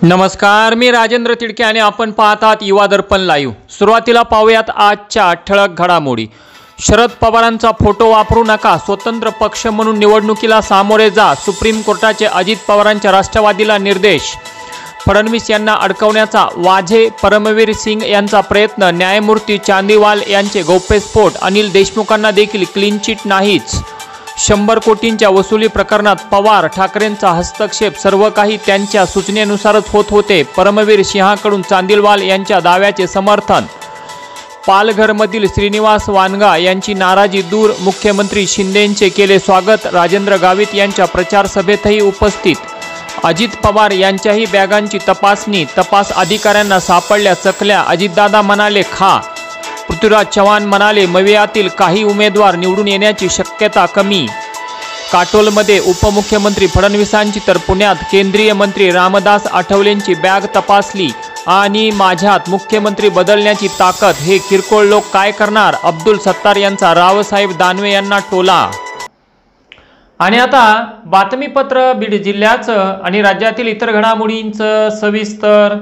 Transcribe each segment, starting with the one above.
नमस्कार, मी राजेंद्र तिडके आणि आपण पाहतात युवा दर्पण लाईव्ह। सुरुवातीला पाहूयात आजच्या ठळक घडामोडी। शरद पवारांचा फोटो वापरू नका, स्वतंत्र पक्ष म्हणून निवडणुकीला सामोरे जा, सुप्रीम कोर्टाचे अजित पवारांच्या राष्ट्रवादीला निर्देश। फडणवीस यांना अडकवण्याचा वाझे परमवीर सिंग यांचा प्रयत्न, न्यायमूर्ती चांदीवाल यांचे गौप्यस्फोट, अनिल देशमुखांना देखील क्लीन चिट नाहीच। 100 कोटींच्या वसुली प्रकरणात पवार ठाकरेंचा हस्तक्षेप, सर्व काही त्यांच्या सूचनेनुसारच होत होते। परमवीर सिंहाकडून चांदीवाल यांच्या दाव्याचे समर्थन। पालघरमधील श्रीनिवास वानगा यांची नाराजी दूर, मुख्यमंत्री शिंदेंचे केले स्वागत, राजेंद्र गावित यांच्या प्रचार सभेतही उपस्थित। अजित पवार यांच्याही बॅगांची तपासणी, तपास अधिकाऱ्यांना सापडल्या चकल्या, अजितदादा म्हणाले खा। पृथ्वीराज चव्हाण म्हणाले मवियातील काही उमेदवार निवडून येण्याची शक्यता कमी। काटोलमध्ये उपमुख्यमंत्री फडणवीसांची तर पुण्यात केंद्रीय मंत्री रामदास आठवलेंची बॅग तपासली आणि माझ्यात मुख्यमंत्री बदलण्याची ताकद, हे किरकोळ लोक काय करणार, अब्दुल सत्तार यांचा रावसाहेब दानवे यांना टोला। आणि आता बातमीपत्र बीड जिल्ह्याचं आणि राज्यातील इतर घडामोडींचं सविस्तर।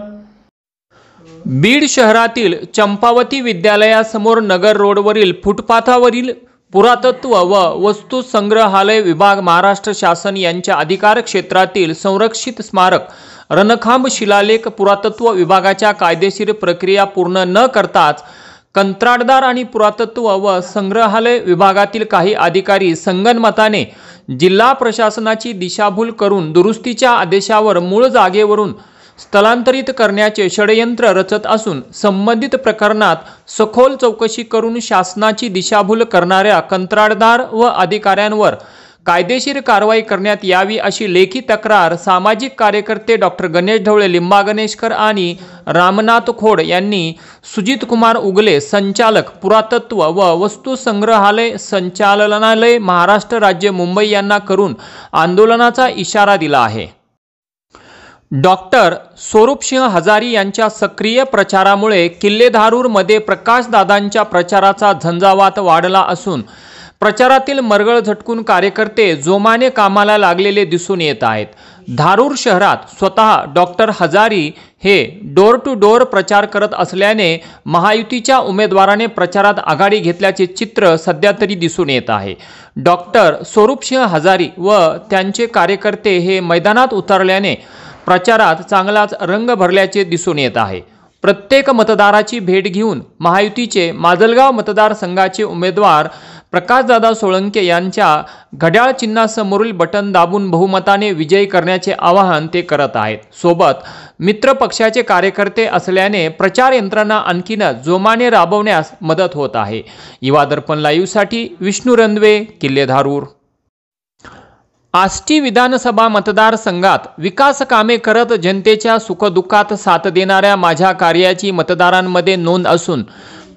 बीड शहरातील चंपावती विद्यालयासमोर नगर रोडवरील फुटपाथावरील पुरातत्व व वस्तू संग्रहालय विभाग महाराष्ट्र शासन यांच्या अधिकार क्षेत्रातील संरक्षित स्मारक रणखांब शिलालेख पुरातत्व विभागाच्या कायदेशीर प्रक्रिया पूर्ण न करताच कंत्राटदार आणि पुरातत्व व संग्रहालय विभागातील काही अधिकारी संगनमताने जिल्हा प्रशासनाची दिशाभूल करून दुरुस्तीच्या आदेशावर मूळ जागेवरून स्थलांतरित करण्याचे षडयंत्र रचत असून संबंधित प्रकरणात सखोल चौकशी करून शासनाची दिशाभूल करणाऱ्या कंत्राटदार व अधिकाऱ्यांवर कायदेशीर कारवाई करण्यात यावी अशी लेखी तक्रार सामाजिक कार्यकर्ते डॉक्टर गणेश ढवळे, लिंबा गणेशकर आणि रामनाथ खोड यांनी सुजित कुमार उगले, संचालक पुरातत्व व वस्तू संग्रहालय संचालनालय महाराष्ट्र राज्य मुंबई यांना करून आंदोलनाचा इशारा दिला आहे। डॉक्टर स्वरूपसिंह हजारी यांच्या सक्रिय प्रचारामुळे किल्लेधारूरमध्ये प्रकाशदादांच्या प्रचाराचा झंझावात वाढला असून प्रचारातील मरगळ झटकून कार्यकर्ते जोमाने कामाला लागलेले दिसून येत आहेत। धारूर शहरात स्वतः डॉक्टर हजारी हे डोर टू डोर प्रचार करत असल्याने महायुतीच्या उमेदवाराने प्रचारात आघाडी घेतल्याचे चित्र सध्या तरी दिसून येत आहे। डॉक्टर स्वरूपसिंह हजारी व त्यांचे कार्यकर्ते हे मैदानात उतरल्याने प्रचारात चांगलाच रंग भरल्याचे दिसून येत आहे। प्रत्येक मतदाराची भेट घेऊन महायुतीचे माजलगाव मतदारसंघाचे उमेदवार प्रकाशदादा सोळंके यांच्या घड्याळ चिन्हासमोरील बटन दाबून बहुमताने विजयी करण्याचे आवाहन ते करत आहेत। सोबत मित्र पक्षाचे कार्यकर्ते असल्याने प्रचार यंत्रणा आणखीनच जोमाने राबवण्यास मदत होत आहे। युवा दर्पण लाईव्हसाठी विष्णू रंधवे, किल्लेधारूर। आष्टी विधानसभा मतदारसंघात विकास कामे करत जनतेच्या सुखदुःखात साथ देणाऱ्या माझ्या कार्याची मतदारांमध्ये नोंद असून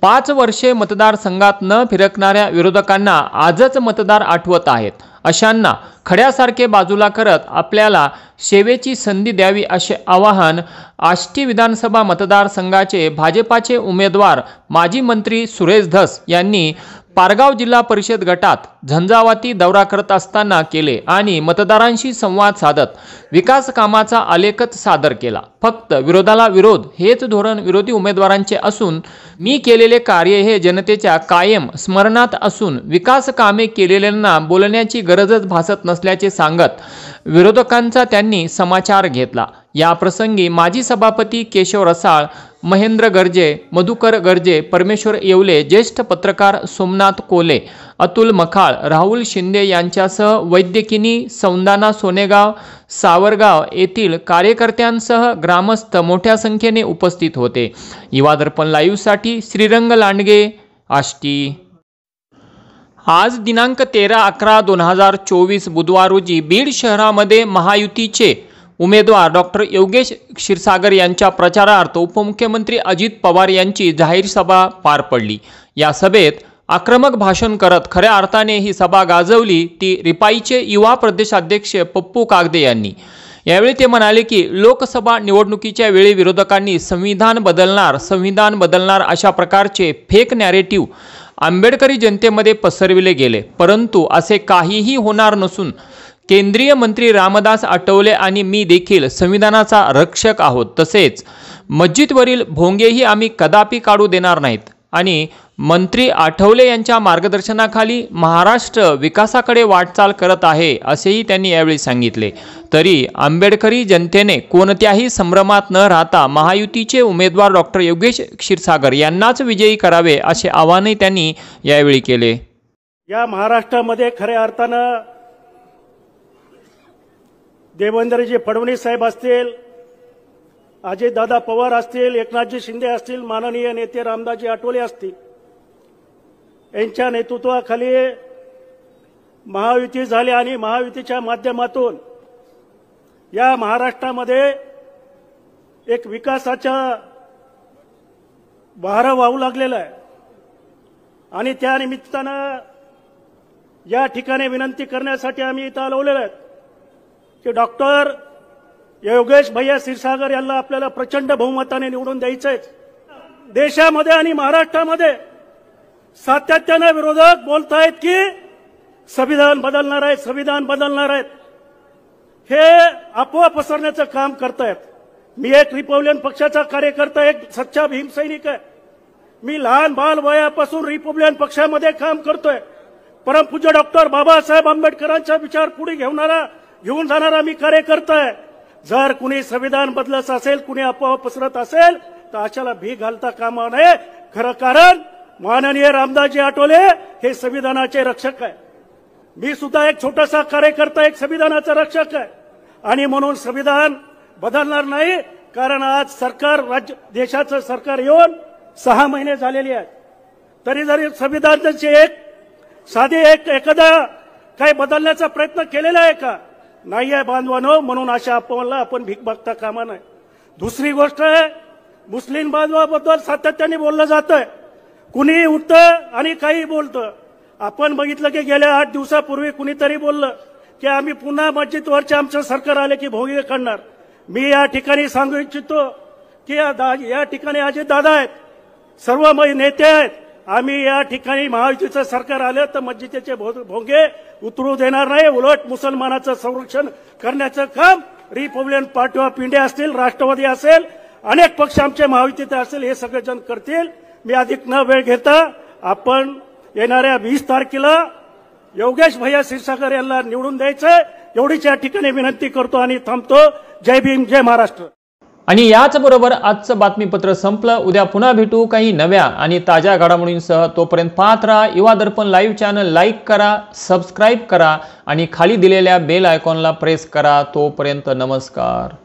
5 वर्षे मतदारसंघात न फिरकणाऱ्या विरोधकांना आजच मतदार आठवत आहेत। अशांना खड्यासारखे बाजूला करत आपल्याला सेवेची संधी द्यावी असे आवाहन आष्टी विधानसभा मतदारसंघाचे भाजपाचे उमेदवार माजी मंत्री सुरेश धस यांनी पारगाव जिल्हा परिषद गटात झंझावाती दौरा करत असताना केले आणि मतदारांशी संवाद साधत विकास कामाचा आलेखच सादर केला। फक्त विरोधाला विरोध हेच धोरण विरोधी उमेदवारांचे असून मी केलेले कार्य हे जनतेच्या कायम स्मरणात असून विकास कामे केलेल्यांना बोलण्याची गरजच भासत नसल्याचे सांगत विरोधकांचा त्यांनी समाचार घेतला। या प्रसंगी माजी सभापती केशव रसाळ, महेंद्र गर्जे, मधुकर गर्जे, परमेश्वर येवले, ज्येष्ठ पत्रकार सोमनाथ कोले, अतुल मखाळ, राहुल शिंदे यांच्यासह वैद्यकिनी, सौंदाना, सोनेगाव, सावरगाव येथील कार्यकर्त्यांसह ग्रामस्थ मोठ्या संख्येने उपस्थित होते। युवा दर्पण लाईव्हसाठी श्रीरंग लांडगे, आष्टी। आज दिनांक 13/11/2024 बुधवार रोजी बीड शहरामध्ये महायुतीचे उमेदवार डॉक्टर योगेश क्षीरसागर यांच्या प्रचारार्थ उपमुख्यमंत्री अजित पवार यांची जाहीर सभा पार पडली। या सभेत आक्रमक भाषण करत खऱ्या अर्थाने ही सभा गाजवली ती रिपाईचे युवा प्रदेशाध्यक्ष पप्पू कागदे यांनी। यावेळी ते म्हणाले की लोकसभा निवडणुकीच्या वेळी विरोधकांनी संविधान बदलणार अशा प्रकारचे फेक नॅरेटिव्ह आंबेडकरी जनतेमध्ये पसरविले गेले, परंतु असे काहीही होणार नसून केंद्रीय मंत्री रामदास आठवले आणि मी देखील संविधानाचा रक्षक आहोत, तसेच मस्जिदवरील भोंगेही आम्ही कदापि काढू देणार नाहीत आणि मंत्री आठवले यांच्या मार्गदर्शनाखाली महाराष्ट्र विकासाकडे वाटचाल करत आहे असेही त्यांनी यावेळी सांगितले। तरी आंबेडकरी जनतेने कोणत्याही संभ्रमात न राहता महायुतीचे उमेदवार डॉक्टर योगेश क्षीरसागर यांनाच विजयी करावे असे आवाहनही त्यांनी यावेळी केले। या महाराष्ट्रामध्ये खऱ्या अर्थानं देवेंद्रजी फडणवीस साहेब असतील, अजितदादा पवार असतील, एकनाथजी शिंदे असतील, माननीय नेते रामदासजी आठवले असतील, यांच्या नेतृत्वाखाली महायुती झाली आणि महायुतीच्या माध्यमातून या महाराष्ट्रामध्ये एक विकासाचा वारा वाहू लागलेला आहे आणि त्या निमित्तानं या ठिकाणी विनंती करण्यासाठी आम्ही इथं आलेलो आहोत की डॉक्टर योगेश भैया क्षीरसागर यांना आपल्याला प्रचंड बहुमताने निवडून द्यायचंय। देशामध्ये आणि महाराष्ट्रामध्ये सातत्याने विरोधक बोलतायत की संविधान बदलणार आहे, संविधान बदलणार आहेत, हे अफवा पसरण्याचं काम करतायत। मी एक रिपब्लिकन पक्षाचा कार्यकर्ता, एक सच्चा भीमसैनिक आहे। मी लहान बाल वयापासून रिपब्लिकन पक्षामध्ये काम करतोय। परमपूज्य डॉक्टर बाबासाहेब आंबेडकरांचा विचार पुढे घेऊन जाणारा मी कार्यकर्ता आहे। जर कुणी संविधान बदलत असेल, कुणी अफवा पसरत असेल तर अशाला भी घालता कामा नये। खरं कारण माननीय रामदासजी आठवले हे संविधानाचे रक्षक आहे। मी सुद्धा एक छोटासा कार्यकर्ता, एक संविधानाचा रक्षक आहे आणि म्हणून संविधान बदलणार नाही। कारण आज सरकार, देशाचं सरकार येऊन 6 महिने झालेले आहेत, तरी जरी संविधानाचे एखादा काही बदलण्याचा प्रयत्न केलेला आहे का? नाही आहे बांधवांनो। म्हणून अशा अफवाला आपण भीक बघता कामा नये। दुसरी गोष्ट आहे, मुस्लिम बांधवाबद्दल सातत्याने बोललं जातंय, कुणी उठतं आणि काही बोलतं। आपण बघितलं की गेल्या 8 दिवसापूर्वी कुणीतरी बोललं की आम्ही पुन्हा मस्जिदवरचे आमचं सरकार आले की भोंगे काढणार। मी या ठिकाणी सांगू इच्छितो की या ठिकाणी अजितदादा आहेत, सर्व नेते आहेत। आम्ही या ठिकाणी महायुतीचं सरकार आलं तर मस्जिदचे भोंगे उतरू देणार नाही। उलट मुसलमानाचं संरक्षण करण्याचं काम रिपब्लिकन पार्टी ऑफ इंडिया असतील, राष्ट्रवादी असेल, अनेक पक्ष आमचे महायुतीत असेल, हे सगळेजण करतील। मी अधिक न वेळ घेता आपण येणाऱ्या 20 तारखेला योगेश भैया क्षीरसागर यांना निवडून द्यायचं एवढीच या ठिकाणी विनंती करतो आणि थांबतो। जय भीम, जय महाराष्ट्र। आणि याच बरोबर आजचं बातमीपत्र संपलं। उद्या पुन्हा भेटू काही नव्या आणि ताज्या घडामोडींसह। तोपर्यंत पाहत राहा युवा दर्पण लाईव्ह चॅनल, लाईक करा, सबस्क्राईब करा आणि खाली दिलेल्या बेल आयकॉनला प्रेस करा। तोपर्यंत नमस्कार।